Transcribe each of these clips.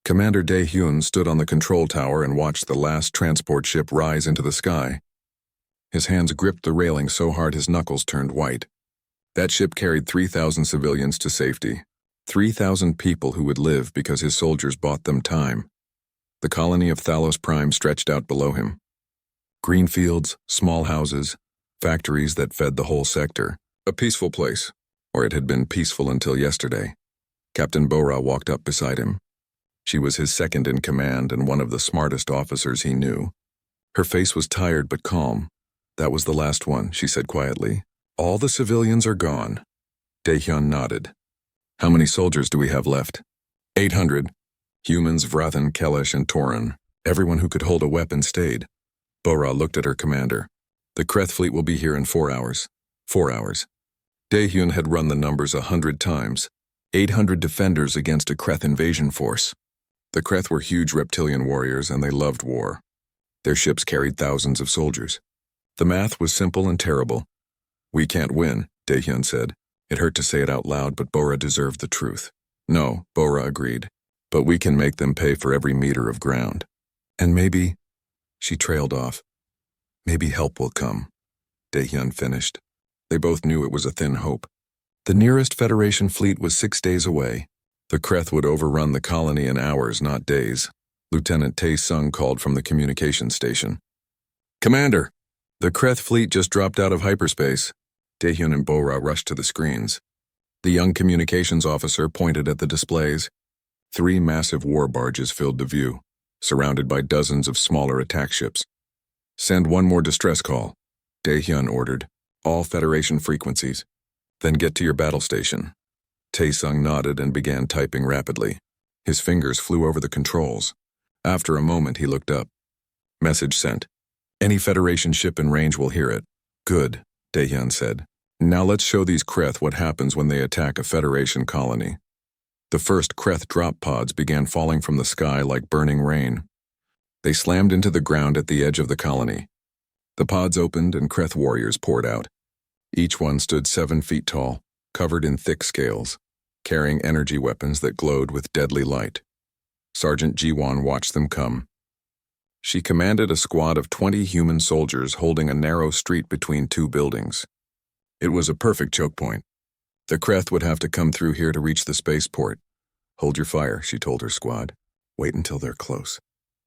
Commander Dae-hyun stood on the control tower and watched the last transport ship rise into the sky. His hands gripped the railing so hard his knuckles turned white. That ship carried 3,000 civilians to safety. 3,000 people who would live because his soldiers bought them time. The colony of Thalos Prime stretched out below him. Green fields, small houses, factories that fed the whole sector. A peaceful place, or it had been peaceful until yesterday. Captain Bora walked up beside him. She was his second in command and one of the smartest officers he knew. Her face was tired but calm. "That was the last one," she said quietly. "All the civilians are gone." Dae-hyun nodded. "How many soldiers do we have left?" 800. Humans, Vrathan, Kelesh, and Torin. Everyone who could hold a weapon stayed. Bora looked at her commander. "The Kreth fleet will be here in 4 hours." 4 hours. Dae-hyun had run the numbers 100 times. 800 defenders against a Kreth invasion force. The Kreth were huge reptilian warriors and they loved war. Their ships carried thousands of soldiers. The math was simple and terrible. "We can't win," Dae-hyun said. It hurt to say it out loud, but Bora deserved the truth. "No," Bora agreed. "But we can make them pay for every meter of ground. And maybe," she trailed off, "maybe help will come," Dae-hyun finished. They both knew it was a thin hope. The nearest Federation fleet was 6 days away. The Kreth would overrun the colony in hours, not days. Lieutenant Tae-sung called from the communication station. "Commander, the Kreth fleet just dropped out of hyperspace." Dae-hyun and Bora rushed to the screens. The young communications officer pointed at the displays. 3 massive war barges filled the view, surrounded by dozens of smaller attack ships. "Send one more distress call," Dae-hyun ordered. "All Federation frequencies. Then get to your battle station." Tae-sung nodded and began typing rapidly. His fingers flew over the controls. After a moment, he looked up. "Message sent. Any Federation ship in range will hear it." "Good," Dae-hyun said. "Now let's show these Kreth what happens when they attack a Federation colony." The first Kreth drop pods began falling from the sky like burning rain. They slammed into the ground at the edge of the colony. The pods opened and Kreth warriors poured out. Each one stood 7 feet tall, covered in thick scales, carrying energy weapons that glowed with deadly light. Sergeant Ji-won watched them come. She commanded a squad of 20 human soldiers holding a narrow street between 2 buildings. It was a perfect choke point. The Kreth would have to come through here to reach the spaceport. "Hold your fire," she told her squad. "Wait until they're close.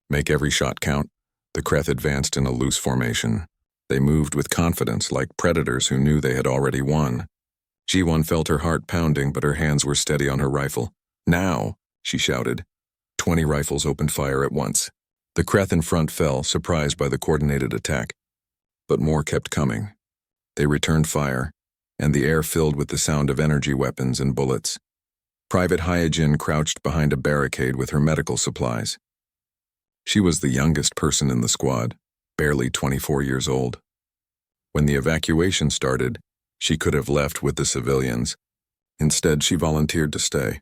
Make every shot count." The Kreth advanced in a loose formation. They moved with confidence, like predators who knew they had already won. Ji-won felt her heart pounding, but her hands were steady on her rifle. "Now!" she shouted. 20 rifles opened fire at once. The Kreth in front fell, surprised by the coordinated attack. But more kept coming. They returned fire, and the air filled with the sound of energy weapons and bullets. Private Hyojin crouched behind a barricade with her medical supplies. She was the youngest person in the squad, barely 24 years old. When the evacuation started, she could have left with the civilians. Instead, she volunteered to stay.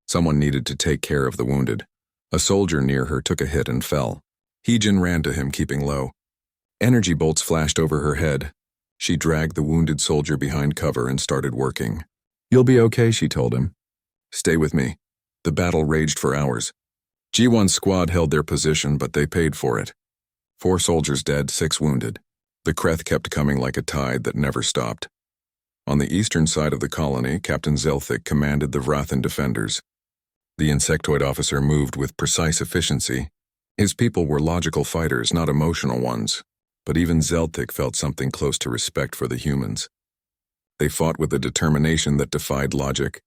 Someone needed to take care of the wounded. A soldier near her took a hit and fell. Hyojin ran to him, keeping low. Energy bolts flashed over her head. She dragged the wounded soldier behind cover and started working. "You'll be okay," she told him. "Stay with me." The battle raged for hours. G1's squad held their position, but they paid for it. 4 soldiers dead, 6 wounded. The Kreth kept coming like a tide that never stopped. On the eastern side of the colony, Captain Zelthik commanded the Vrathan defenders. The insectoid officer moved with precise efficiency. His people were logical fighters, not emotional ones. But even Zelthik felt something close to respect for the humans. They fought with a determination that defied logic.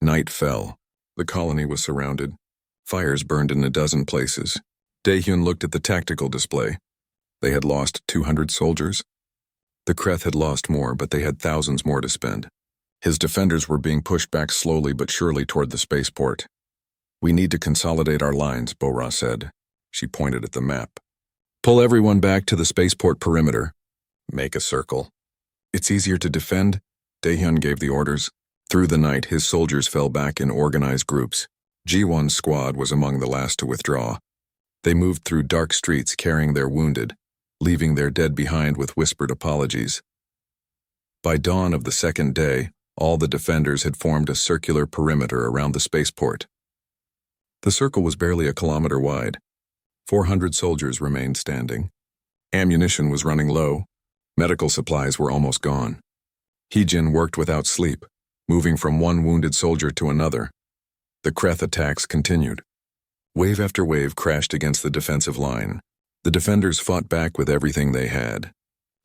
Night fell. The colony was surrounded. Fires burned in a dozen places. Dae-hyun looked at the tactical display. They had lost 200 soldiers. The Kreth had lost more, but they had thousands more to spend. His defenders were being pushed back slowly but surely toward the spaceport. "We need to consolidate our lines," Bora said. She pointed at the map. "Pull everyone back to the spaceport perimeter. Make a circle. It's easier to defend," Dae-hyun gave the orders. Through the night, his soldiers fell back in organized groups. G1's squad was among the last to withdraw. They moved through dark streets carrying their wounded, leaving their dead behind with whispered apologies. By dawn of the second day, all the defenders had formed a circular perimeter around the spaceport. The circle was barely a kilometer wide. 400 soldiers remained standing. Ammunition was running low. Medical supplies were almost gone. Heejin worked without sleep, moving from one wounded soldier to another. The Kreth attacks continued. Wave after wave crashed against the defensive line. The defenders fought back with everything they had.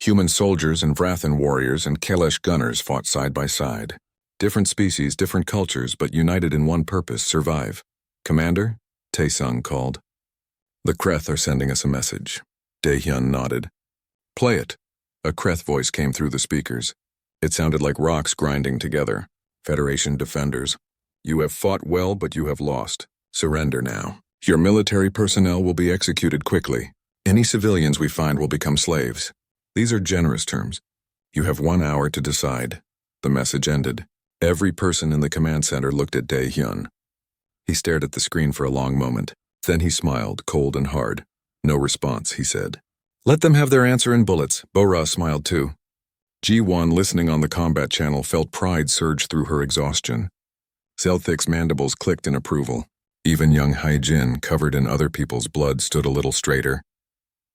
Human soldiers and Vrathan warriors and Kelesh gunners fought side by side. Different species, different cultures, but united in one purpose: survive. "Commander?" Taesung called. "The Kreth are sending us a message." Daehyun nodded. "Play it." A Kreth voice came through the speakers. It sounded like rocks grinding together. "Federation defenders, you have fought well, but you have lost. Surrender now. Your military personnel will be executed quickly. Any civilians we find will become slaves. These are generous terms. You have 1 hour to decide." The message ended. Every person in the command center looked at Daehyun. He stared at the screen for a long moment. Then he smiled, cold and hard. "No response," he said. "Let them have their answer in bullets." Bora smiled too. Ji-won, listening on the combat channel, felt pride surge through her exhaustion. Zelthik's mandibles clicked in approval. Even young Haijin, covered in other people's blood, stood a little straighter.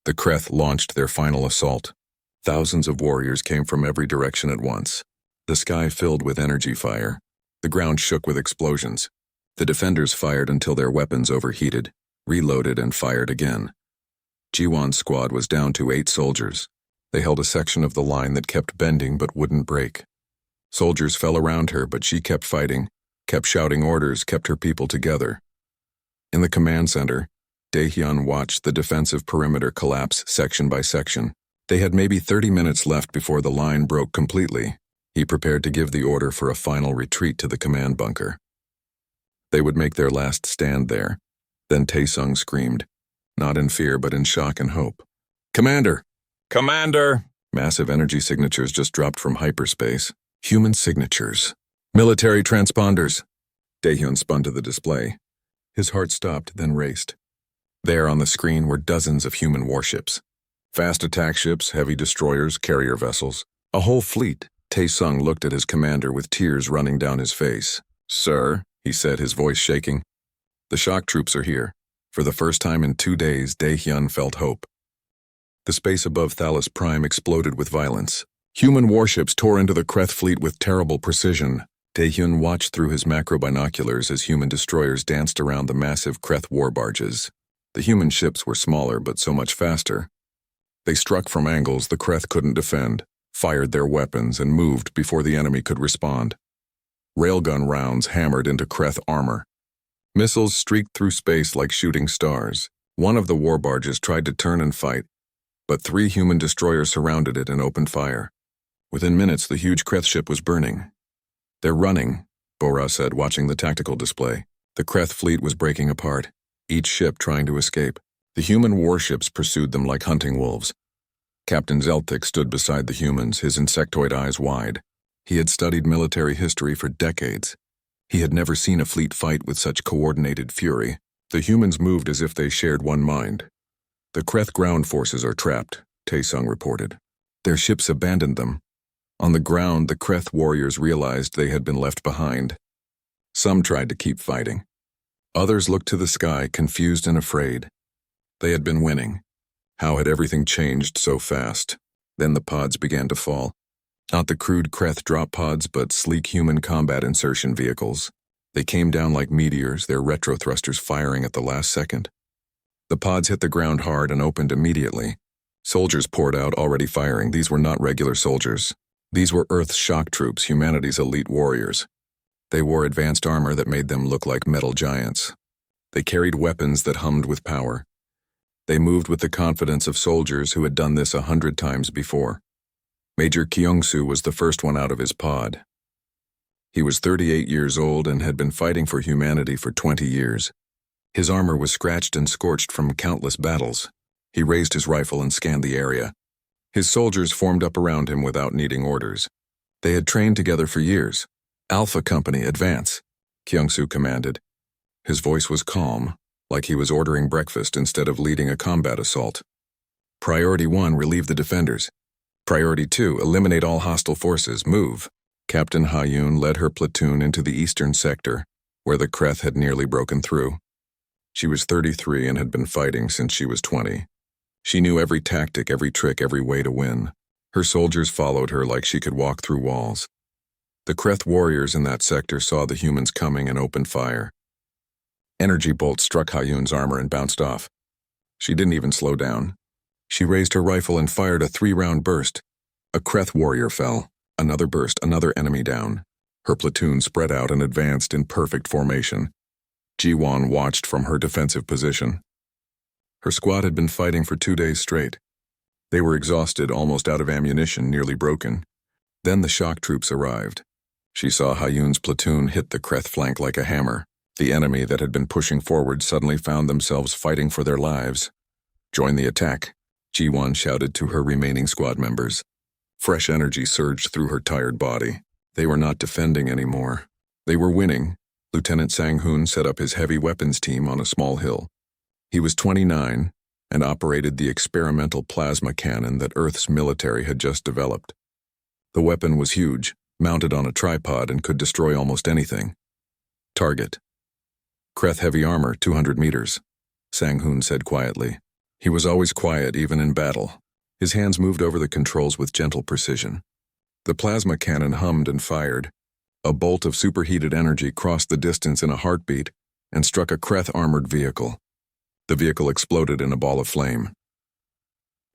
The Kreth launched their final assault. Thousands of warriors came from every direction at once. The sky filled with energy fire. The ground shook with explosions. The defenders fired until their weapons overheated, reloaded, and fired again. Ji-won's squad was down to 8 soldiers. They held a section of the line that kept bending but wouldn't break. Soldiers fell around her, but she kept fighting, kept shouting orders, kept her people together. In the command center, Daehyun watched the defensive perimeter collapse section by section. They had maybe 30 minutes left before the line broke completely. He prepared to give the order for a final retreat to the command bunker. They would make their last stand there. Then Taesung screamed, not in fear but in shock and hope. "Commander! Commander!" Massive energy signatures just dropped from hyperspace. Human signatures. "Military transponders." Daehyun spun to the display. His heart stopped, then raced. There on the screen were dozens of human warships. Fast attack ships, heavy destroyers, carrier vessels. A whole fleet. Taesung looked at his commander with tears running down his face. "Sir," he said, his voice shaking. "The shock troops are here." For the first time in 2 days, Daehyun felt hope. The space above Thalos Prime exploded with violence. Human warships tore into the Kreth fleet with terrible precision. Daehyun watched through his macro binoculars as human destroyers danced around the massive Kreth war barges. The human ships were smaller but so much faster. They struck from angles the Kreth couldn't defend, fired their weapons, and moved before the enemy could respond. Railgun rounds hammered into Kreth armor. Missiles streaked through space like shooting stars. One of the war barges tried to turn and fight, but 3 human destroyers surrounded it and opened fire. Within minutes, the huge Kreth ship was burning. "They're running," Bora said, watching the tactical display. The Kreth fleet was breaking apart, each ship trying to escape. The human warships pursued them like hunting wolves. Captain Zeltik stood beside the humans, his insectoid eyes wide. He had studied military history for decades. He had never seen a fleet fight with such coordinated fury. The humans moved as if they shared one mind. "The Kreth ground forces are trapped," Taesung reported. "Their ships abandoned them." On the ground, the Kreth warriors realized they had been left behind. Some tried to keep fighting. Others looked to the sky, confused and afraid. They had been winning. How had everything changed so fast? Then the pods began to fall. Not the crude Kreth drop pods, but sleek human combat insertion vehicles. They came down like meteors, their retro thrusters firing at the last second. The pods hit the ground hard and opened immediately. Soldiers poured out, already firing. These were not regular soldiers. These were Earth's shock troops, humanity's elite warriors. They wore advanced armor that made them look like metal giants. They carried weapons that hummed with power. They moved with the confidence of soldiers who had done this 100 times before. Major Kyungsu was the first one out of his pod. He was 38 years old and had been fighting for humanity for 20 years. His armor was scratched and scorched from countless battles. He raised his rifle and scanned the area. His soldiers formed up around him without needing orders. They had trained together for years. "Alpha Company, advance," Kyungsu commanded. His voice was calm, like he was ordering breakfast instead of leading a combat assault. "Priority 1, relieve the defenders. Priority 2, eliminate all hostile forces. Move." Captain Ha-yoon led her platoon into the eastern sector, where the Kreth had nearly broken through. She was 33 and had been fighting since she was 20. She knew every tactic, every trick, every way to win. Her soldiers followed her like she could walk through walls. The Kreth warriors in that sector saw the humans coming and opened fire. Energy bolts struck Hayun's armor and bounced off. She didn't even slow down. She raised her rifle and fired a 3-round burst. A Kreth warrior fell. Another burst, another enemy down. Her platoon spread out and advanced in perfect formation. Ji-won watched from her defensive position. Her squad had been fighting for 2 days straight. They were exhausted, almost out of ammunition, nearly broken. Then the shock troops arrived. She saw Hayun's platoon hit the Kreth flank like a hammer. The enemy that had been pushing forward suddenly found themselves fighting for their lives. "Join the attack," Ji-won shouted to her remaining squad members. Fresh energy surged through her tired body. They were not defending anymore. They were winning. Lieutenant Sang-hoon set up his heavy weapons team on a small hill. He was 29 and operated the experimental plasma cannon that Earth's military had just developed. The weapon was huge, mounted on a tripod, and could destroy almost anything. Target: Kreth heavy armor, 200 meters, Sang-hoon said quietly. He was always quiet, even in battle. His hands moved over the controls with gentle precision. The plasma cannon hummed and fired. A bolt of superheated energy crossed the distance in a heartbeat and struck a Kreth armored vehicle. The vehicle exploded in a ball of flame.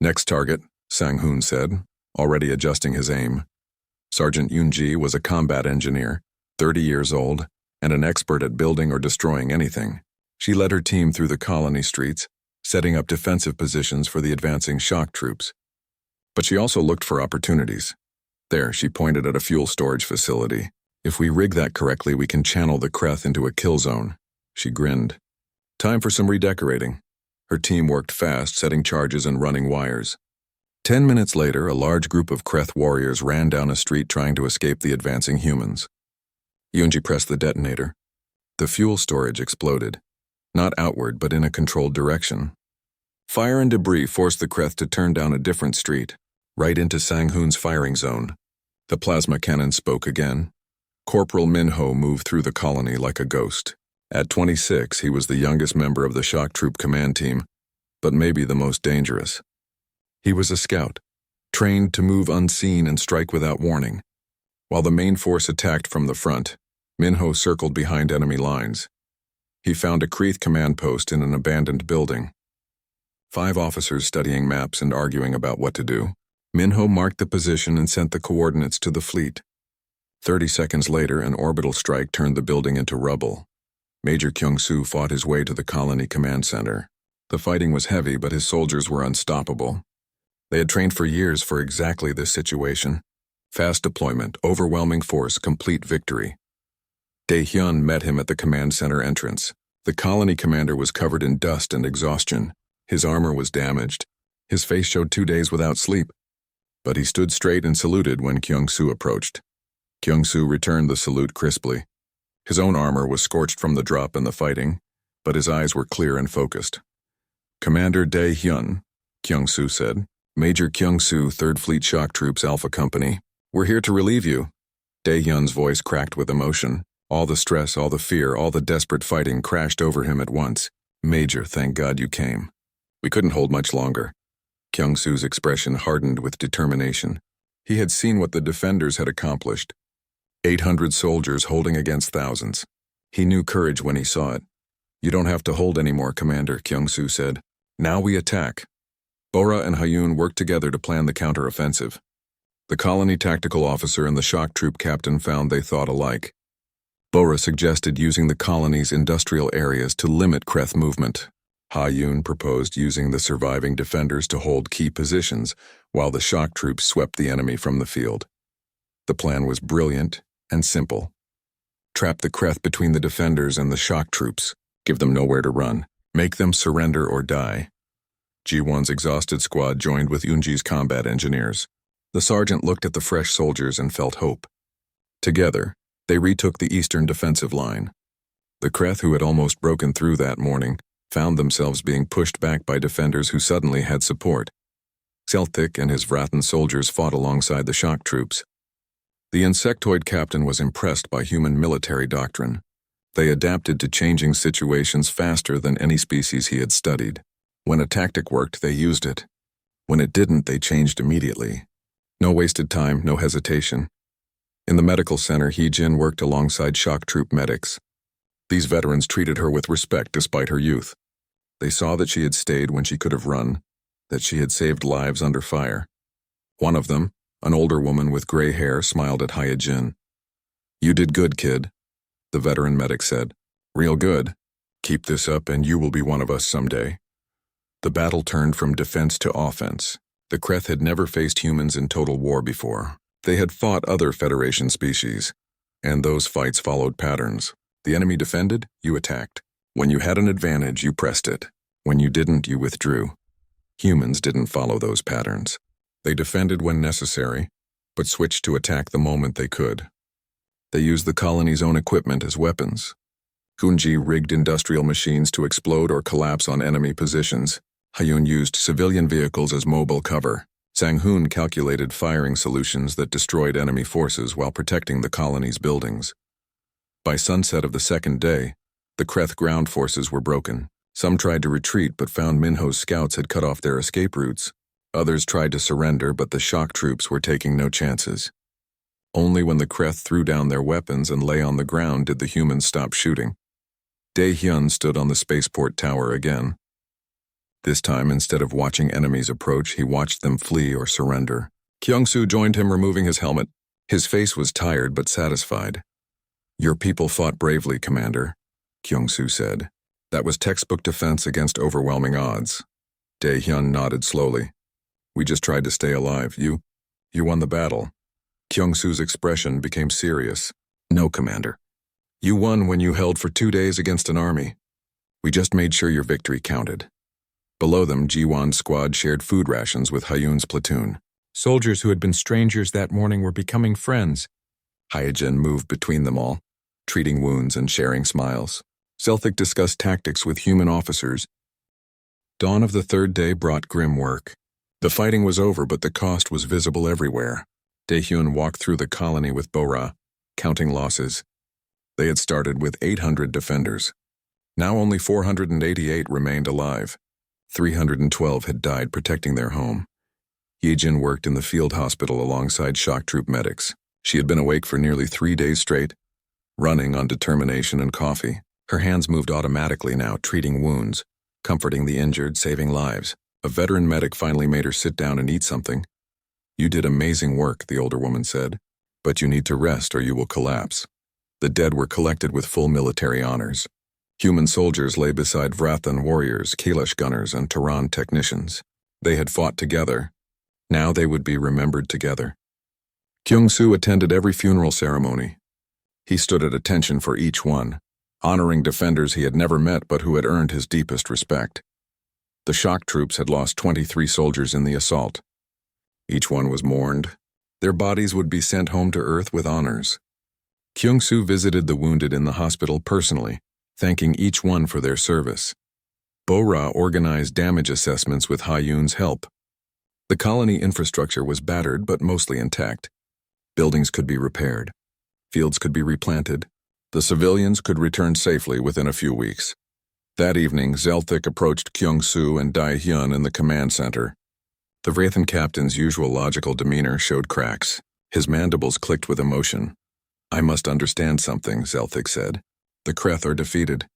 "Next target," Sang-hoon said, already adjusting his aim. Sergeant Yoon-ji was a combat engineer, 30 years old, and an expert at building or destroying anything. She led her team through the colony streets, setting up defensive positions for the advancing shock troops. But she also looked for opportunities. There, she pointed at a fuel storage facility. "If we rig that correctly, we can channel the Kreth into a kill zone." She grinned. Time for some redecorating. Her team worked fast, setting charges and running wires. 10 minutes later, a large group of Kreth warriors ran down a street trying to escape the advancing humans. Yoon-ji pressed the detonator. The fuel storage exploded. Not outward, but in a controlled direction. Fire and debris forced the Kreth to turn down a different street, right into Sang-hoon's firing zone. The plasma cannon spoke again. Corporal Min-ho moved through the colony like a ghost. At 26, he was the youngest member of the shock troop command team, but maybe the most dangerous. He was a scout, trained to move unseen and strike without warning. While the main force attacked from the front, Min-ho circled behind enemy lines. He found a Kreth command post in an abandoned building. 5 officers studying maps and arguing about what to do. Min-ho marked the position and sent the coordinates to the fleet. 30 seconds later, an orbital strike turned the building into rubble. Major Kyung-soo fought his way to the colony command center. The fighting was heavy, but his soldiers were unstoppable. They had trained for years for exactly this situation. Fast deployment, overwhelming force, complete victory. Dae-hyun met him at the command center entrance. The colony commander was covered in dust and exhaustion. His armor was damaged. His face showed 2 days without sleep. But he stood straight and saluted when Kyung-soo approached. Kyung-soo returned the salute crisply. His own armor was scorched from the drop and the fighting, but his eyes were clear and focused. "Commander Dae-hyun," Kyung-soo said. "Major Kyung-soo, 3rd Fleet Shock Troops Alpha Company. We're here to relieve you." Dae-hyun's voice cracked with emotion. All the stress, all the fear, all the desperate fighting crashed over him at once. "Major, thank God you came. We couldn't hold much longer." Kyung-soo's expression hardened with determination. He had seen what the defenders had accomplished. 800 soldiers holding against thousands. He knew courage when he saw it. "You don't have to hold anymore, Commander," Kyung-soo said. "Now we attack." Bora and Hayun worked together to plan the counteroffensive. The colony tactical officer and the shock troop captain found they thought alike. Bora suggested using the colony's industrial areas to limit Kreth movement. Hayun proposed using the surviving defenders to hold key positions, while the shock troops swept the enemy from the field. The plan was brilliant and simple. Trap the Kreth between the defenders and the shock troops. Give them nowhere to run. Make them surrender or die. Ji-won's exhausted squad joined with Yoon-ji's combat engineers. The sergeant looked at the fresh soldiers and felt hope. Together, they retook the eastern defensive line. The Kreth, who had almost broken through that morning, found themselves being pushed back by defenders who suddenly had support. Celtic and his Vratan soldiers fought alongside the shock troops. The insectoid captain was impressed by human military doctrine. They adapted to changing situations faster than any species he had studied. When a tactic worked, they used it. When it didn't, they changed immediately. No wasted time, no hesitation. In the medical center, He-Jin worked alongside shock troop medics. These veterans treated her with respect despite her youth. They saw that she had stayed when she could have run, that she had saved lives under fire. One of them, an older woman with gray hair, smiled at He-Jin. "You did good, kid," the veteran medic said. "Real good. Keep this up and you will be one of us someday." The battle turned from defense to offense. The Kreth had never faced humans in total war before. They had fought other Federation species, and those fights followed patterns. The enemy defended, you attacked. When you had an advantage, you pressed it. When you didn't, you withdrew. Humans didn't follow those patterns. They defended when necessary, but switched to attack the moment they could. They used the colony's own equipment as weapons. Kunji rigged industrial machines to explode or collapse on enemy positions. Hayun used civilian vehicles as mobile cover. Sang-hoon calculated firing solutions that destroyed enemy forces while protecting the colony's buildings. By sunset of the second day, the Kreth ground forces were broken. Some tried to retreat but found Minho's scouts had cut off their escape routes. Others tried to surrender, but the shock troops were taking no chances. Only when the Kreth threw down their weapons and lay on the ground did the humans stop shooting. Dae-hyun stood on the spaceport tower again. This time, instead of watching enemies approach, he watched them flee or surrender. Kyung-soo joined him, removing his helmet. His face was tired but satisfied. "Your people fought bravely, Commander," Kyung-soo said. "That was textbook defense against overwhelming odds." Dae-hyun nodded slowly. "We just tried to stay alive. You won the battle." Kyung-soo's expression became serious. "No, Commander. You won when you held for 2 days against an army. We just made sure your victory counted." Below them, Ji-won's squad shared food rations with Hayun's platoon. Soldiers who had been strangers that morning were becoming friends. Hyojin moved between them all, treating wounds and sharing smiles. Zelthic discussed tactics with human officers. Dawn of the third day brought grim work. The fighting was over, but the cost was visible everywhere. Dae-hyun walked through the colony with Bo-ra, counting losses. They had started with 800 defenders. Now only 488 remained alive. 312 had died protecting their home. Ye-jin worked in the field hospital alongside shock troop medics. She had been awake for nearly 3 days straight, running on determination and coffee. Her hands moved automatically now, treating wounds, comforting the injured, saving lives. A veteran medic finally made her sit down and eat something. "You did amazing work," the older woman said, "but you need to rest or you will collapse." The dead were collected with full military honors. Human soldiers lay beside Vrathan warriors, Kailash gunners, and Tehran technicians. They had fought together. Now they would be remembered together. Kyung-soo attended every funeral ceremony. He stood at attention for each one, honoring defenders he had never met but who had earned his deepest respect. The shock troops had lost 23 soldiers in the assault. Each one was mourned. Their bodies would be sent home to Earth with honors. Kyung-soo visited the wounded in the hospital personally, thanking each one for their service. Bo-ra organized damage assessments with Hayun's help. The colony infrastructure was battered but mostly intact. Buildings could be repaired. Fields could be replanted. The civilians could return safely within a few weeks. That evening, Zelthic approached Kyung-soo and Dae-hyun in the command center. The Vrathan captain's usual logical demeanor showed cracks. His mandibles clicked with emotion. "I must understand something," Zelthic said. "The Kreth are defeated.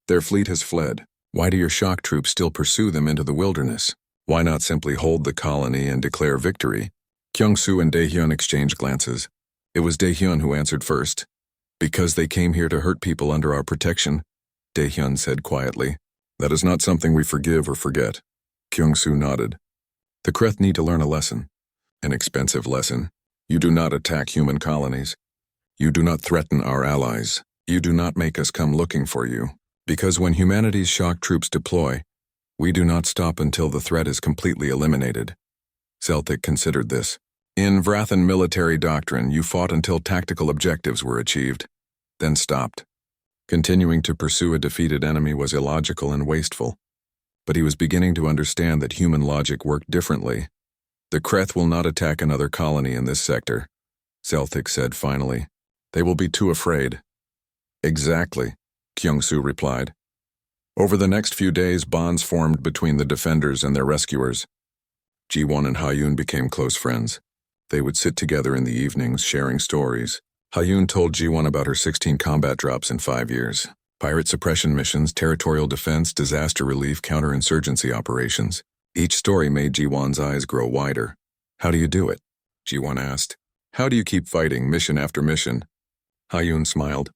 Their fleet has fled. Why do your shock troops still pursue them into the wilderness? Why not simply hold the colony and declare victory?" Kyung-soo and Dae-hyun exchanged glances. It was Dae-hyun who answered first. "Because they came here to hurt people under our protection," Dae-hyun said quietly. "That is not something we forgive or forget." Kyung-soo nodded. "The Kreth need to learn a lesson. An expensive lesson. You do not attack human colonies. You do not threaten our allies. You do not make us come looking for you. Because when humanity's shock troops deploy, we do not stop until the threat is completely eliminated." Zelthic considered this. "In Vrathan military doctrine, you fought until tactical objectives were achieved, then stopped. Continuing to pursue a defeated enemy was illogical and wasteful. But he was beginning to understand that human logic worked differently. The Kreth will not attack another colony in this sector," Zelthic said finally. "They will be too afraid." "Exactly. Kyung-soo replied. Over the next few days, bonds formed between the defenders and their rescuers. Ji-won and Ha-yoon became close friends. They would sit together in the evenings, sharing stories. Ha-yoon told Ji-won about her 16 combat drops in 5 years. Pirate suppression missions, territorial defense, disaster relief, counterinsurgency operations. Each story made Ji-won's eyes grow wider. How do you do it? Ji-won asked. How do you keep fighting, mission after mission? Ha-yoon smiled.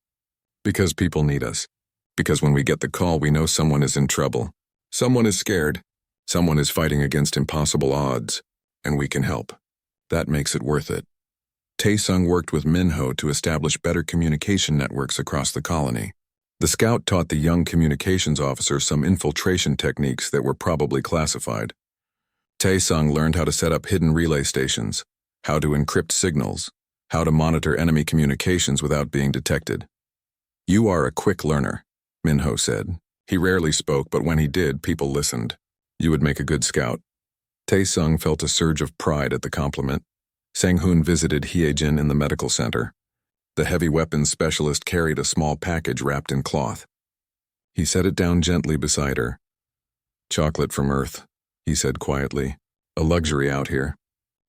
Because people need us. Because when we get the call, we know someone is in trouble. Someone is scared. Someone is fighting against impossible odds. And we can help. That makes it worth it. Tae-sung worked with Min-ho to establish better communication networks across the colony. The scout taught the young communications officer some infiltration techniques that were probably classified. Tae-sung learned how to set up hidden relay stations, how to encrypt signals, how to monitor enemy communications without being detected. You are a quick learner, Min-ho said. He rarely spoke, but when he did, people listened. You would make a good scout. Tae-sung felt a surge of pride at the compliment. Sang-hoon visited Hye-jin in the medical center. The heavy weapons specialist carried a small package wrapped in cloth. He set it down gently beside her. Chocolate from Earth, he said quietly. A luxury out here.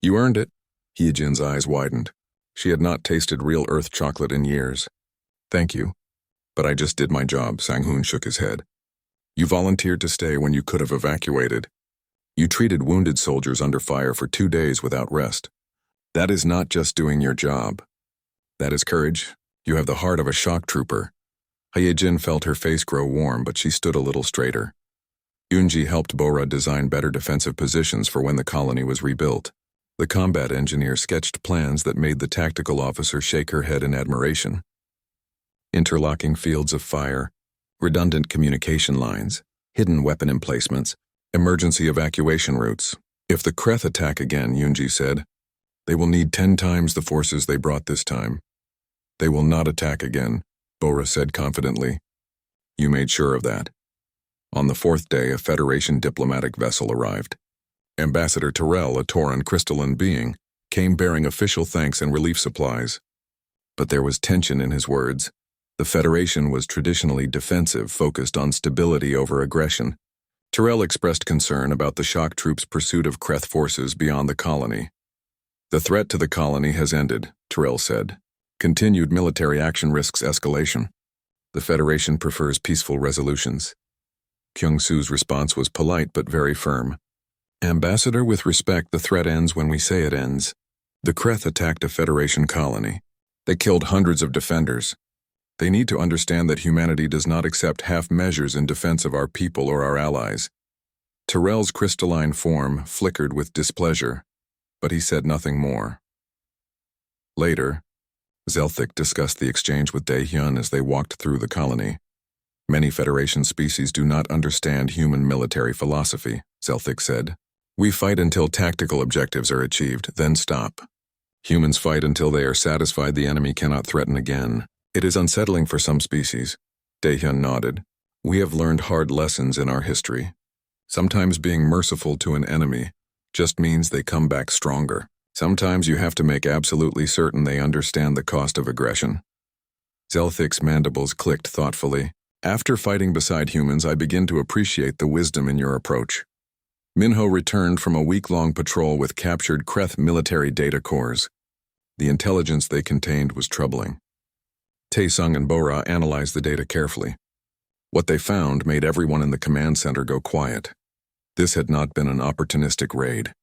You earned it. Hye-jin's eyes widened. She had not tasted real Earth chocolate in years. Thank you. But I just did my job, Sang-hoon shook his head. You volunteered to stay when you could have evacuated. You treated wounded soldiers under fire for 2 days without rest. That is not just doing your job. That is courage. You have the heart of a shock trooper. Hye-jin felt her face grow warm, but she stood a little straighter. Yoonji helped Bora design better defensive positions for when the colony was rebuilt. The combat engineer sketched plans that made the tactical officer shake her head in admiration. Interlocking fields of fire, redundant communication lines, hidden weapon emplacements, emergency evacuation routes. If the Kreth attack again, Yoonji said, they will need 10 times the forces they brought this time. They will not attack again, Bora said confidently. You made sure of that. On the 4th day, a Federation diplomatic vessel arrived. Ambassador Terrell, a Tauran crystalline being, came bearing official thanks and relief supplies. But there was tension in his words. The Federation was traditionally defensive, focused on stability over aggression. Terrell expressed concern about the shock troops' pursuit of Kreth forces beyond the colony. The threat to the colony has ended, Terrell said. Continued military action risks escalation. The Federation prefers peaceful resolutions. Kyung-soo's response was polite but very firm. Ambassador, with respect, the threat ends when we say it ends. The Kreth attacked a Federation colony. They killed hundreds of defenders. They need to understand that humanity does not accept half measures in defense of our people or our allies. Terrell's crystalline form flickered with displeasure, but he said nothing more. Later, Zelthik discussed the exchange with Dae-hyun as they walked through the colony. Many Federation species do not understand human military philosophy, Zelthik said. We fight until tactical objectives are achieved, then stop. Humans fight until they are satisfied the enemy cannot threaten again. It is unsettling for some species. Dae-hyun nodded. We have learned hard lessons in our history. Sometimes being merciful to an enemy just means they come back stronger. Sometimes you have to make absolutely certain they understand the cost of aggression. Zelthik's mandibles clicked thoughtfully. After fighting beside humans, I begin to appreciate the wisdom in your approach. Min-ho returned from a week-long patrol with captured Kreth military data cores. The intelligence they contained was troubling. Tae-sung and Bora analyzed the data carefully. What they found made everyone in the command center go quiet. This had not been an opportunistic raid.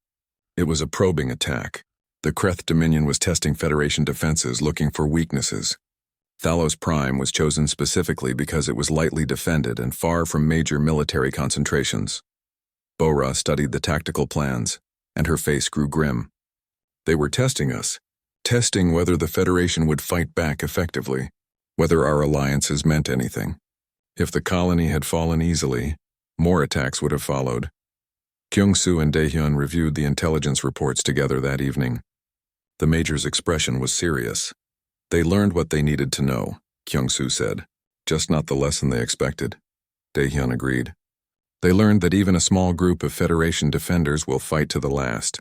It was a probing attack. The Kreth Dominion was testing Federation defenses, looking for weaknesses. Thalos Prime was chosen specifically because it was lightly defended and far from major military concentrations. Bora studied the tactical plans, and her face grew grim. They were testing us, testing whether the Federation would fight back effectively, whether our alliances meant anything. If the colony had fallen easily, more attacks would have followed. Kyung-soo and Dae-hyun reviewed the intelligence reports together that evening. The Major's expression was serious. They learned what they needed to know, Kyung-soo said. Just not the lesson they expected. Dae-hyun agreed. They learned that even a small group of Federation defenders will fight to the last.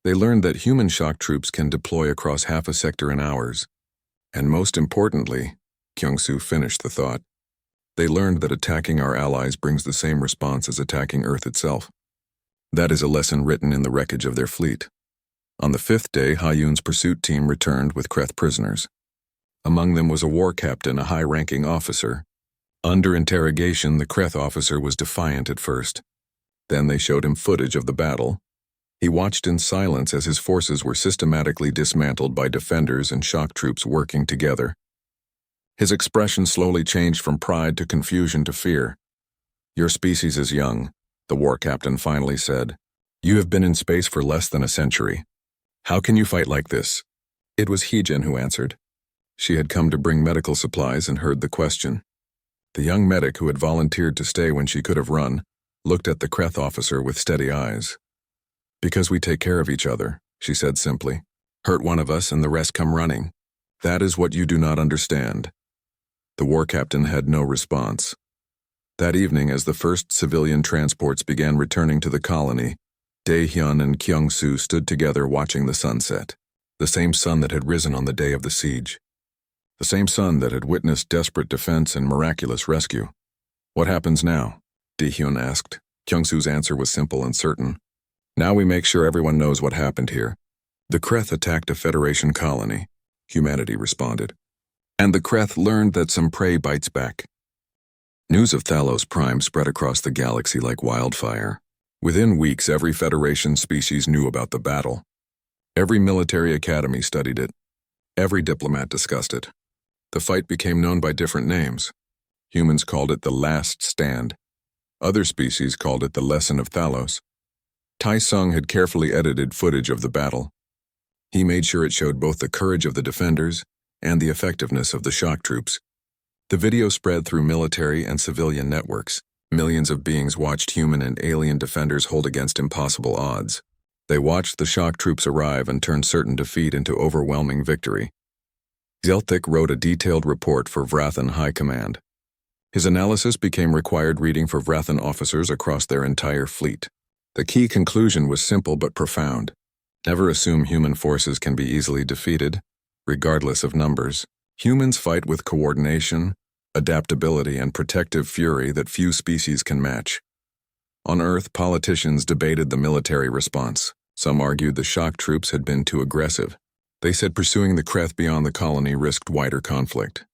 They learned that human shock troops can deploy across half a sector in hours. And most importantly, Kyung-soo finished the thought, They learned that attacking our allies brings the same response as attacking Earth itself. That is a lesson written in the wreckage of their fleet. On the 5th day, Hayun's pursuit team returned with Kreth prisoners. Among them was a war captain, a high-ranking officer. Under interrogation, the Kreth officer was defiant at first. Then they showed him footage of the battle. He watched in silence as his forces were systematically dismantled by defenders and shock troops working together. His expression slowly changed from pride to confusion to fear. "Your species is young," the war captain finally said. "You have been in space for less than a century. How can you fight like this?" It was Heejin who answered. She had come to bring medical supplies and heard the question. The young medic, who had volunteered to stay when she could have run, looked at the Kreth officer with steady eyes. "Because we take care of each other," she said simply. "Hurt one of us and the rest come running. That is what you do not understand." The war captain had no response. That evening, as the first civilian transports began returning to the colony, Dae-hyun and Kyung-soo stood together watching the sunset, the same sun that had risen on the day of the siege. The same sun that had witnessed desperate defense and miraculous rescue. "What happens now?" Dae-hyun asked. Kyung-soo's answer was simple and certain. "Now we make sure everyone knows what happened here. The Kreth attacked a Federation colony," humanity responded. "And the Kreth learned that some prey bites back." News of Thalos Prime spread across the galaxy like wildfire. Within weeks, every Federation species knew about the battle. Every military academy studied it. Every diplomat discussed it. The fight became known by different names. Humans called it the Last Stand. Other species called it the Lesson of Thalos. Tai Sung had carefully edited footage of the battle. He made sure it showed both the courage of the defenders and the effectiveness of the shock troops. The video spread through military and civilian networks. Millions of beings watched human and alien defenders hold against impossible odds. They watched the shock troops arrive and turn certain defeat into overwhelming victory. Zeltik wrote a detailed report for Vrathan High Command. His analysis became required reading for Vrathan officers across their entire fleet. The key conclusion was simple but profound. Never assume human forces can be easily defeated, regardless of numbers. Humans fight with coordination, adaptability, and protective fury that few species can match. On Earth, politicians debated the military response. Some argued the shock troops had been too aggressive. They said pursuing the Kreth beyond the colony risked wider conflict.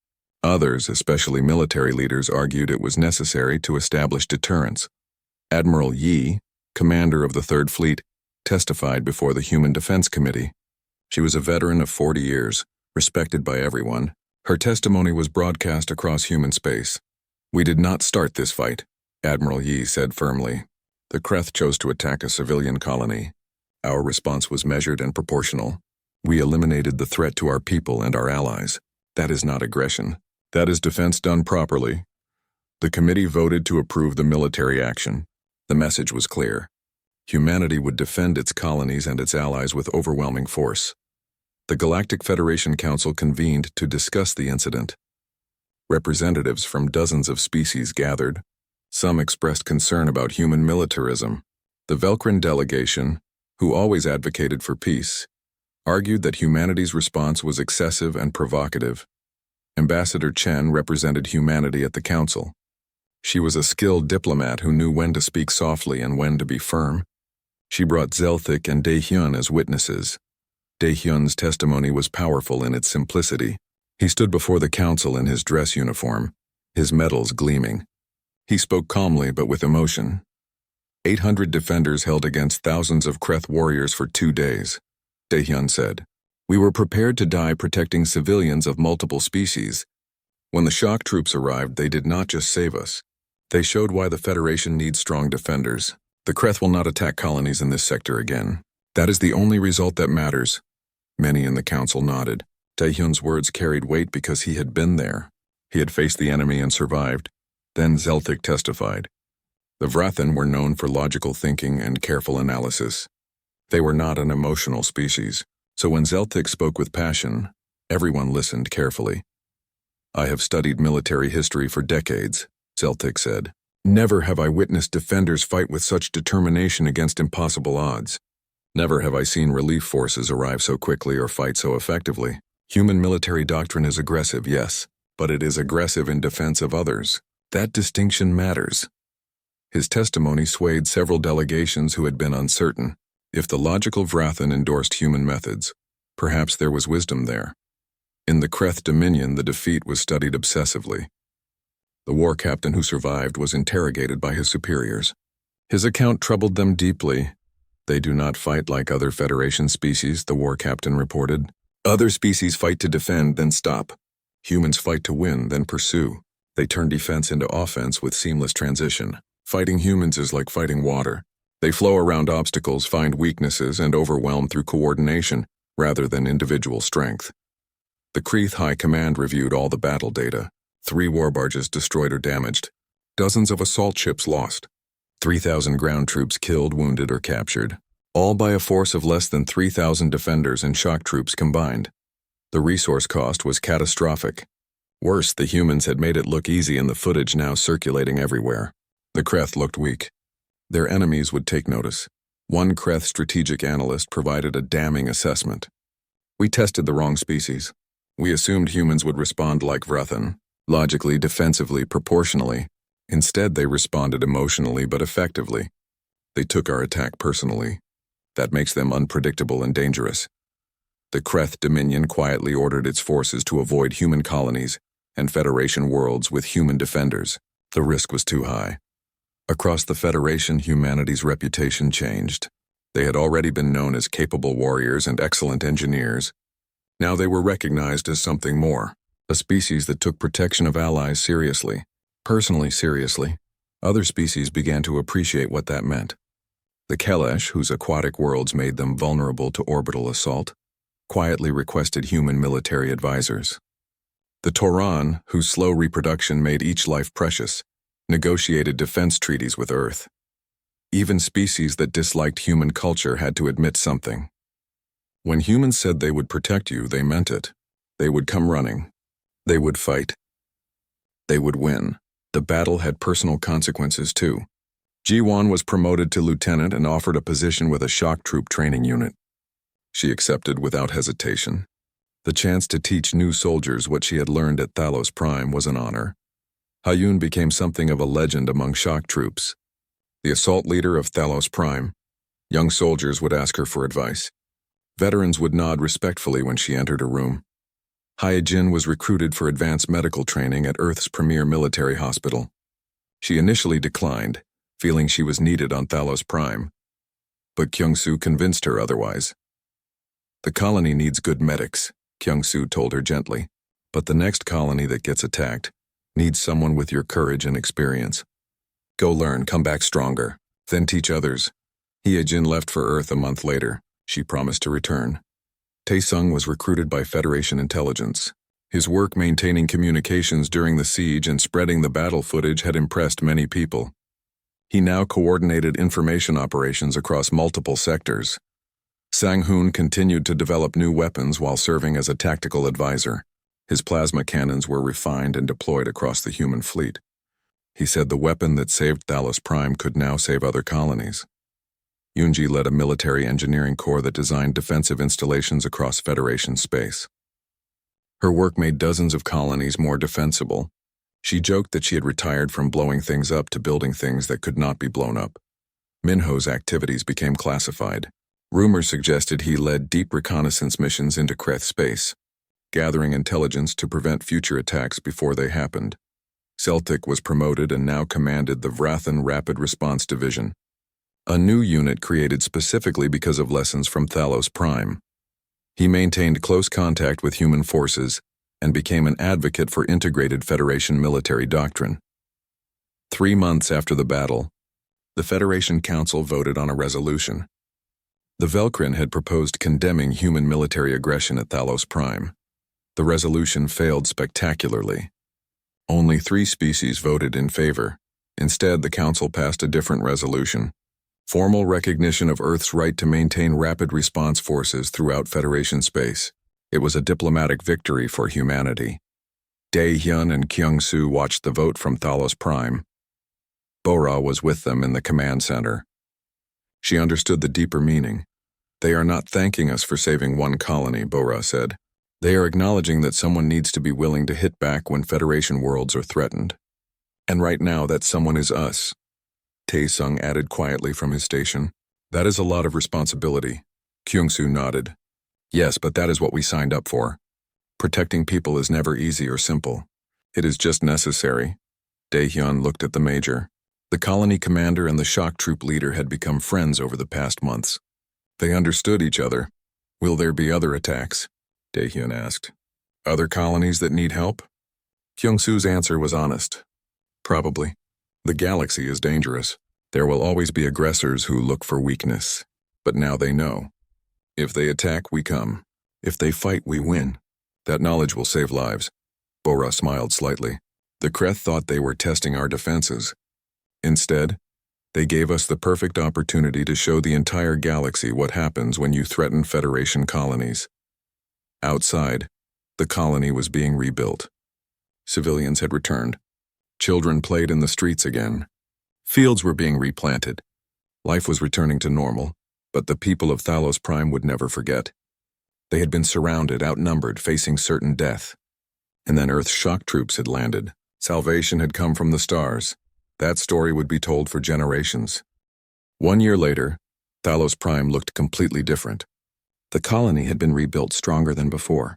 Others, especially military leaders, argued it was necessary to establish deterrence. Admiral Yi, commander of the Third Fleet, testified before the Human Defense Committee. She was a veteran of 40 years, respected by everyone. Her testimony was broadcast across human space. "We did not start this fight," Admiral Yi said firmly. "The Kreth chose to attack a civilian colony. Our response was measured and proportional. We eliminated the threat to our people and our allies. That is not aggression. That is defense done properly." The committee voted to approve the military action. The message was clear. Humanity would defend its colonies and its allies with overwhelming force. The Galactic Federation Council convened to discuss the incident. Representatives from dozens of species gathered. Some expressed concern about human militarism. The Velkrin delegation, who always advocated for peace, argued that humanity's response was excessive and provocative. Ambassador Chen represented humanity at the council. She was a skilled diplomat who knew when to speak softly and when to be firm. She brought Zeltik and Dae-hyun as witnesses. Dae-hyun's testimony was powerful in its simplicity. He stood before the council in his dress uniform, his medals gleaming. He spoke calmly but with emotion. 800 defenders held against thousands of Kreth warriors for 2 days. Dae-hyun said, "We were prepared to die protecting civilians of multiple species. When the shock troops arrived, they did not just save us. They showed why the Federation needs strong defenders. The Kreth will not attack colonies in this sector again. That is the only result that matters." Many in the council nodded. Dae-hyun's words carried weight because he had been there. He had faced the enemy and survived. Then Zeltik testified. The Vrathan were known for logical thinking and careful analysis. They were not an emotional species, so when Zeltik spoke with passion, everyone listened carefully. "I have studied military history for decades," Zeltik said. "Never have I witnessed defenders fight with such determination against impossible odds. Never have I seen relief forces arrive so quickly or fight so effectively. Human military doctrine is aggressive, yes, but it is aggressive in defense of others. That distinction matters. His testimony swayed several delegations who had been uncertain. If the logical Vrathan endorsed human methods, perhaps there was wisdom there. In the Kreth Dominion, the defeat was studied obsessively. The war captain who survived was interrogated by his superiors. His account troubled them deeply. They do not fight like other Federation species, the war captain reported. Other species fight to defend, then stop. Humans fight to win, then pursue. They turn defense into offense with seamless transition. Fighting humans is like fighting water. They flow around obstacles, find weaknesses, and overwhelm through coordination, rather than individual strength. The Kreeth High Command reviewed all the battle data. 3 war barges destroyed or damaged. Dozens of assault ships lost. 3,000 ground troops killed, wounded, or captured. All by a force of less than 3,000 defenders and shock troops combined. The resource cost was catastrophic. Worse, the humans had made it look easy in the footage now circulating everywhere. The Kreth looked weak. Their enemies would take notice. One Kreth strategic analyst provided a damning assessment. We tested the wrong species. We assumed humans would respond like Vrathan, logically, defensively, proportionally. Instead, they responded emotionally but effectively. They took our attack personally. That makes them unpredictable and dangerous. The Kreth Dominion quietly ordered its forces to avoid human colonies and Federation worlds with human defenders. The risk was too high. Across the Federation, humanity's reputation changed. They had already been known as capable warriors and excellent engineers. Now they were recognized as something more, a species that took protection of allies seriously, personally seriously. Other species began to appreciate what that meant. The Kelesh, whose aquatic worlds made them vulnerable to orbital assault, quietly requested human military advisors. The Toran, whose slow reproduction made each life precious, negotiated defense treaties with Earth. Even species that disliked human culture had to admit something. When humans said they would protect you, they meant it. They would come running. They would fight. They would win. The battle had personal consequences too. Jiwan was promoted to lieutenant and offered a position with a shock troop training unit. She accepted without hesitation. The chance to teach new soldiers what she had learned at Thalos Prime was an honor. Hayun became something of a legend among shock troops. The assault leader of Thalos Prime, young soldiers would ask her for advice. Veterans would nod respectfully when she entered a room. Hyejin was recruited for advanced medical training at Earth's premier military hospital. She initially declined, feeling she was needed on Thalos Prime. But Kyung-soo convinced her otherwise. The colony needs good medics, Kyung-soo told her gently. But the next colony that gets attacked needs someone with your courage and experience. Go learn, come back stronger, then teach others. Hyejin left for Earth a month later. She promised to return. Taesung was recruited by Federation intelligence. His work maintaining communications during the siege and spreading the battle footage had impressed many people. He now coordinated information operations across multiple sectors. Sang-hoon continued to develop new weapons while serving as a tactical advisor. His plasma cannons were refined and deployed across the human fleet. He said the weapon that saved Thalos Prime could now save other colonies. Yoonji led a military engineering corps that designed defensive installations across Federation space. Her work made dozens of colonies more defensible. She joked that she had retired from blowing things up to building things that could not be blown up. Minho's activities became classified. Rumors suggested he led deep reconnaissance missions into Kreth space, gathering intelligence to prevent future attacks before they happened. Celtic was promoted and now commanded the Vrathan Rapid Response Division, a new unit created specifically because of lessons from Thalos Prime. He maintained close contact with human forces and became an advocate for integrated Federation military doctrine. 3 months after the battle, the Federation Council voted on a resolution. The Velkrin had proposed condemning human military aggression at Thalos Prime. The resolution failed spectacularly. Only 3 species voted in favor. Instead, the Council passed a different resolution. Formal recognition of Earth's right to maintain rapid response forces throughout Federation space. It was a diplomatic victory for humanity. Dae-hyun and Kyung-soo watched the vote from Thalos Prime. Bora was with them in the command center. She understood the deeper meaning. They are not thanking us for saving one colony, Bora said. They are acknowledging that someone needs to be willing to hit back when Federation worlds are threatened. And right now that someone is us, Tae-sung added quietly from his station. That is a lot of responsibility. Kyung-soo nodded. Yes, but that is what we signed up for. Protecting people is never easy or simple. It is just necessary. Dae-hyun looked at the major. The colony commander and the shock troop leader had become friends over the past months. They understood each other. Will there be other attacks? Dae-hyun asked. Other colonies that need help? Kyung-soo's answer was honest. Probably. The galaxy is dangerous. There will always be aggressors who look for weakness. But now they know. If they attack, we come. If they fight, we win. That knowledge will save lives. Bora smiled slightly. The Kreth thought they were testing our defenses. Instead, they gave us the perfect opportunity to show the entire galaxy what happens when you threaten Federation colonies. Outside, the colony was being rebuilt. Civilians had returned. Children played in the streets again. Fields were being replanted. Life was returning to normal, but the people of Thalos Prime would never forget. They had been surrounded, outnumbered, facing certain death. And then Earth's shock troops had landed. Salvation had come from the stars. That story would be told for generations. 1 year later, Thalos Prime looked completely different. The colony had been rebuilt stronger than before.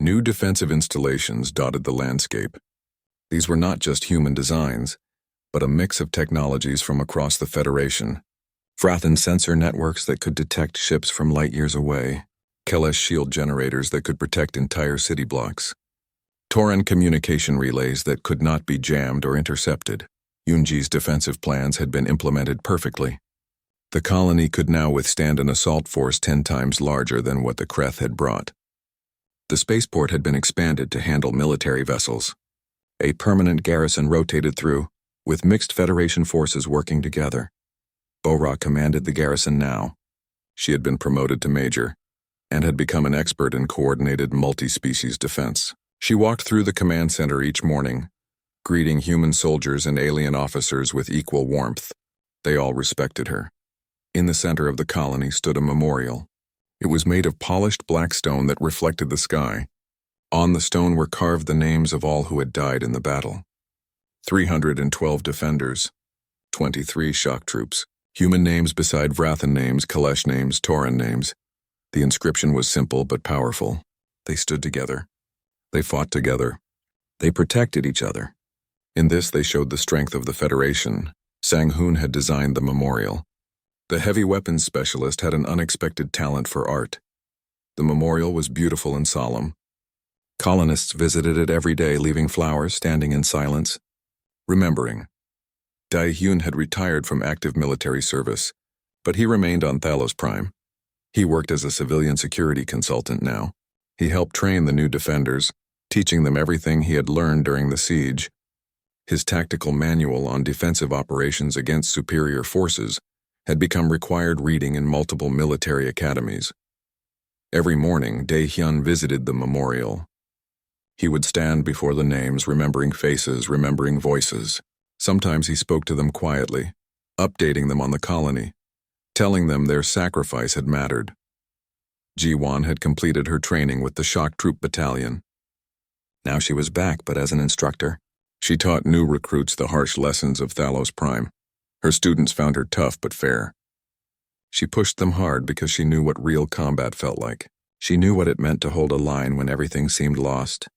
New defensive installations dotted the landscape. These were not just human designs, but a mix of technologies from across the Federation. Frathen sensor networks that could detect ships from light years away. Kelesh shield generators that could protect entire city blocks. Tauran communication relays that could not be jammed or intercepted. Yunji's defensive plans had been implemented perfectly. The colony could now withstand an assault force 10 times larger than what the Kreth had brought. The spaceport had been expanded to handle military vessels. A permanent garrison rotated through, with mixed Federation forces working together. Bora commanded the garrison now. She had been promoted to major, and had become an expert in coordinated multi-species defense. She walked through the command center each morning, greeting human soldiers and alien officers with equal warmth. They all respected her. In the center of the colony stood a memorial. It was made of polished black stone that reflected the sky. On the stone were carved the names of all who had died in the battle. 312 defenders, 23 shock troops, human names beside Vrathan names, Kelesh names, Tauran names. The inscription was simple but powerful. They stood together. They fought together. They protected each other. In this, they showed the strength of the Federation. Sang-hoon had designed the memorial. The heavy weapons specialist had an unexpected talent for art. The memorial was beautiful and solemn. Colonists visited it every day, leaving flowers, standing in silence, remembering. Dae-hyun had retired from active military service, but he remained on Thalos Prime. He worked as a civilian security consultant now. He helped train the new defenders, teaching them everything he had learned during the siege. His tactical manual on defensive operations against superior forces had become required reading in multiple military academies. Every morning, Dae-hyun visited the memorial. He would stand before the names, remembering faces, remembering voices. Sometimes he spoke to them quietly, updating them on the colony, telling them their sacrifice had mattered. Ji-won had completed her training with the Shock Troop Battalion. Now she was back, but as an instructor. She taught new recruits the harsh lessons of Thalos Prime. Her students found her tough but fair. She pushed them hard because she knew what real combat felt like. She knew what it meant to hold a line when everything seemed lost.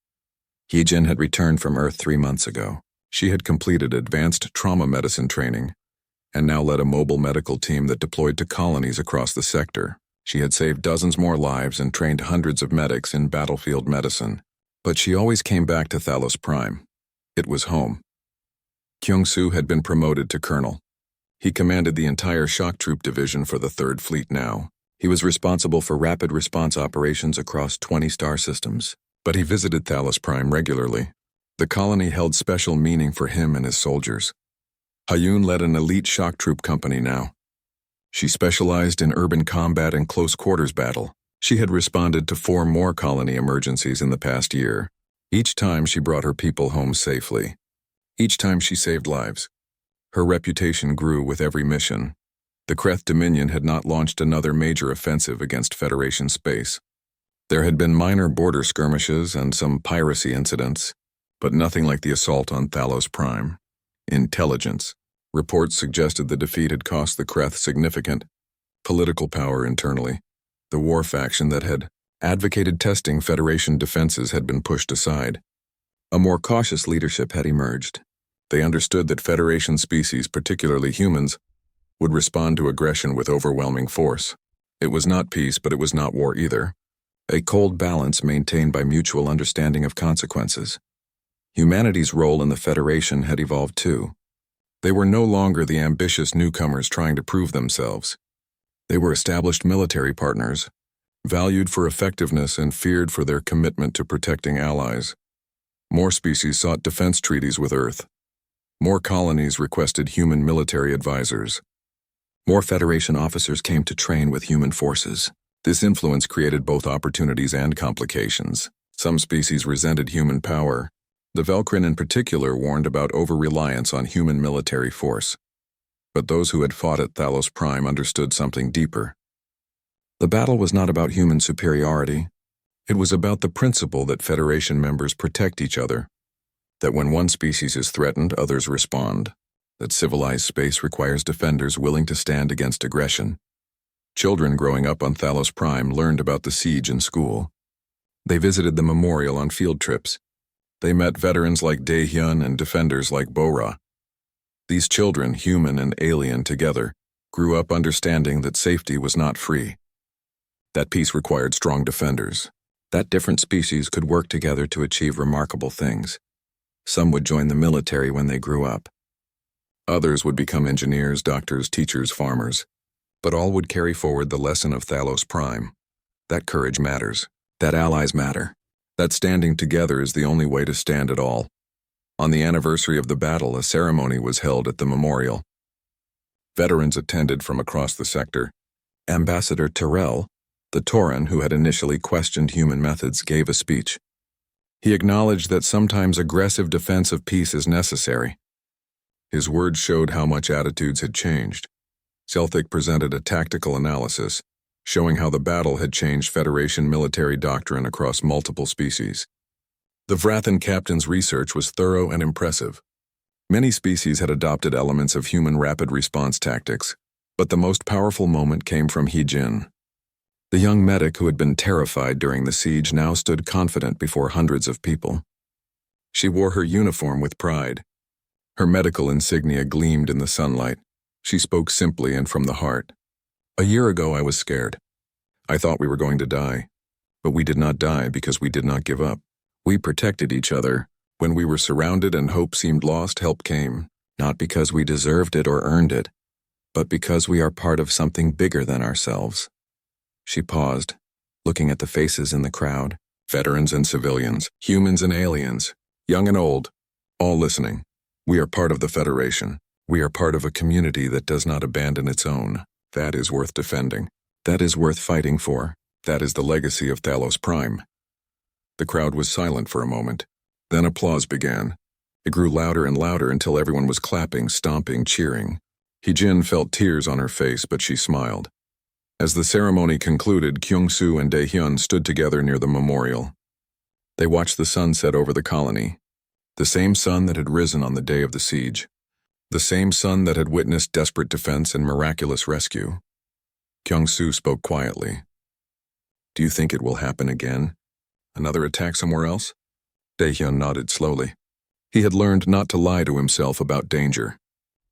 Heejin had returned from Earth 3 months ago. She had completed advanced trauma medicine training, and now led a mobile medical team that deployed to colonies across the sector. She had saved dozens more lives and trained hundreds of medics in battlefield medicine. But she always came back to Thalos Prime. It was home. Kyung-soo had been promoted to colonel. He commanded the entire shock troop division for the 3rd Fleet now. He was responsible for rapid response operations across 20 star systems. But he visited Thalos Prime regularly. The colony held special meaning for him and his soldiers. Hyun led an elite shock troop company now. She specialized in urban combat and close quarters battle. She had responded to 4 more colony emergencies in the past year. Each time she brought her people home safely. Each time she saved lives. Her reputation grew with every mission. The Kreth Dominion had not launched another major offensive against Federation space. There had been minor border skirmishes and some piracy incidents, but nothing like the assault on Thalos Prime. Intelligence. Reports suggested the defeat had cost the Kreth significant political power internally. The war faction that had advocated testing Federation defenses had been pushed aside. A more cautious leadership had emerged. They understood that Federation species, particularly humans, would respond to aggression with overwhelming force. It was not peace, but it was not war either. A cold balance maintained by mutual understanding of consequences. Humanity's role in the Federation had evolved too. They were no longer the ambitious newcomers trying to prove themselves. They were established military partners, valued for effectiveness and feared for their commitment to protecting allies. More species sought defense treaties with Earth. More colonies requested human military advisors. More Federation officers came to train with human forces. This influence created both opportunities and complications. Some species resented human power. The Velcrin in particular warned about over-reliance on human military force. But those who had fought at Thalos Prime understood something deeper. The battle was not about human superiority. It was about the principle that Federation members protect each other, that when one species is threatened, others respond, that civilized space requires defenders willing to stand against aggression. Children growing up on Thalos Prime learned about the siege in school. They visited the memorial on field trips. They met veterans like Daehyun and defenders like Bora. These children, human and alien together, grew up understanding that safety was not free. That peace required strong defenders. That different species could work together to achieve remarkable things. Some would join the military when they grew up. Others would become engineers, doctors, teachers, farmers. But all would carry forward the lesson of Thalos Prime. That courage matters. That allies matter. That standing together is the only way to stand at all. On the anniversary of the battle, a ceremony was held at the memorial. Veterans attended from across the sector. Ambassador Terrell, the Tauran who had initially questioned human methods, gave a speech. He acknowledged that sometimes aggressive defense of peace is necessary. His words showed how much attitudes had changed. Celtic presented a tactical analysis, showing how the battle had changed Federation military doctrine across multiple species. The Vrathan captain's research was thorough and impressive. Many species had adopted elements of human rapid response tactics, but the most powerful moment came from Hee-Jin. The young medic who had been terrified during the siege now stood confident before hundreds of people. She wore her uniform with pride. Her medical insignia gleamed in the sunlight. She spoke simply and from the heart. A year ago I was scared. I thought we were going to die. But we did not die because we did not give up. We protected each other. When we were surrounded and hope seemed lost, help came. Not because we deserved it or earned it, but because we are part of something bigger than ourselves. She paused, looking at the faces in the crowd. Veterans and civilians, humans and aliens, young and old, all listening. We are part of the Federation. We are part of a community that does not abandon its own. That is worth defending. That is worth fighting for. That is the legacy of Thalos Prime. The crowd was silent for a moment. Then applause began. It grew louder and louder until everyone was clapping, stomping, cheering. Hee-Jin felt tears on her face, but she smiled. As the ceremony concluded, Kyung-Soo and Daehyun stood together near the memorial. They watched the sun set over the colony. The same sun that had risen on the day of the siege. The same sun that had witnessed desperate defense and miraculous rescue. Kyung-Soo spoke quietly. Do you think it will happen again? Another attack somewhere else? Daehyun nodded slowly. He had learned not to lie to himself about danger.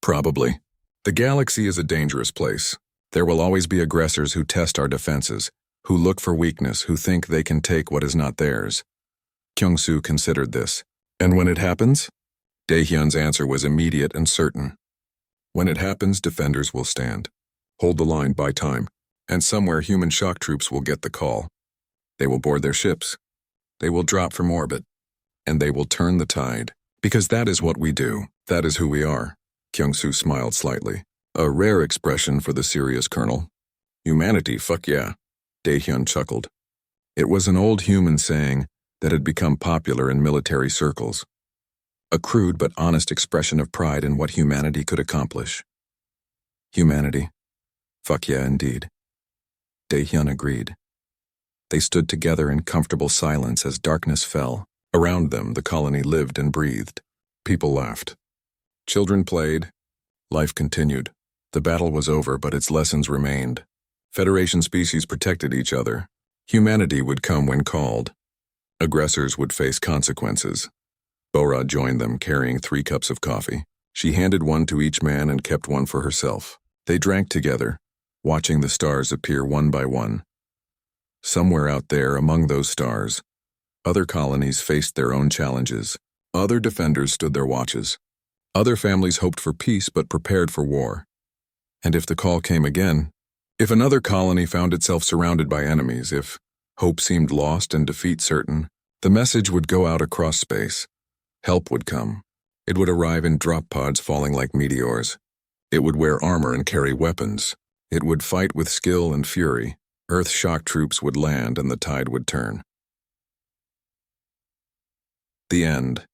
Probably. The galaxy is a dangerous place. There will always be aggressors who test our defenses, who look for weakness, who think they can take what is not theirs. Kyung-Soo considered this. And when it happens? Daehyun's answer was immediate and certain. When it happens, defenders will stand. Hold the line, buy time. And somewhere human shock troops will get the call. They will board their ships. They will drop from orbit. And they will turn the tide. Because that is what we do. That is who we are. Kyung-Soo smiled slightly. A rare expression for the serious colonel. Humanity, fuck yeah. Daehyun chuckled. It was an old human saying that had become popular in military circles. A crude but honest expression of pride in what humanity could accomplish. Humanity. Fuck yeah, indeed. Daehyun agreed. They stood together in comfortable silence as darkness fell. Around them, the colony lived and breathed. People laughed. Children played. Life continued. The battle was over, but its lessons remained. Federation species protected each other. Humanity would come when called. Aggressors would face consequences. Bora joined them, carrying 3 cups of coffee. She handed one to each man and kept one for herself. They drank together, watching the stars appear one by one. Somewhere out there, among those stars, other colonies faced their own challenges. Other defenders stood their watches. Other families hoped for peace but prepared for war. And if the call came again, if another colony found itself surrounded by enemies, if hope seemed lost and defeat certain, the message would go out across space. Help would come. It would arrive in drop pods falling like meteors. It would wear armor and carry weapons. It would fight with skill and fury. Earth shock troops would land and the tide would turn. The end.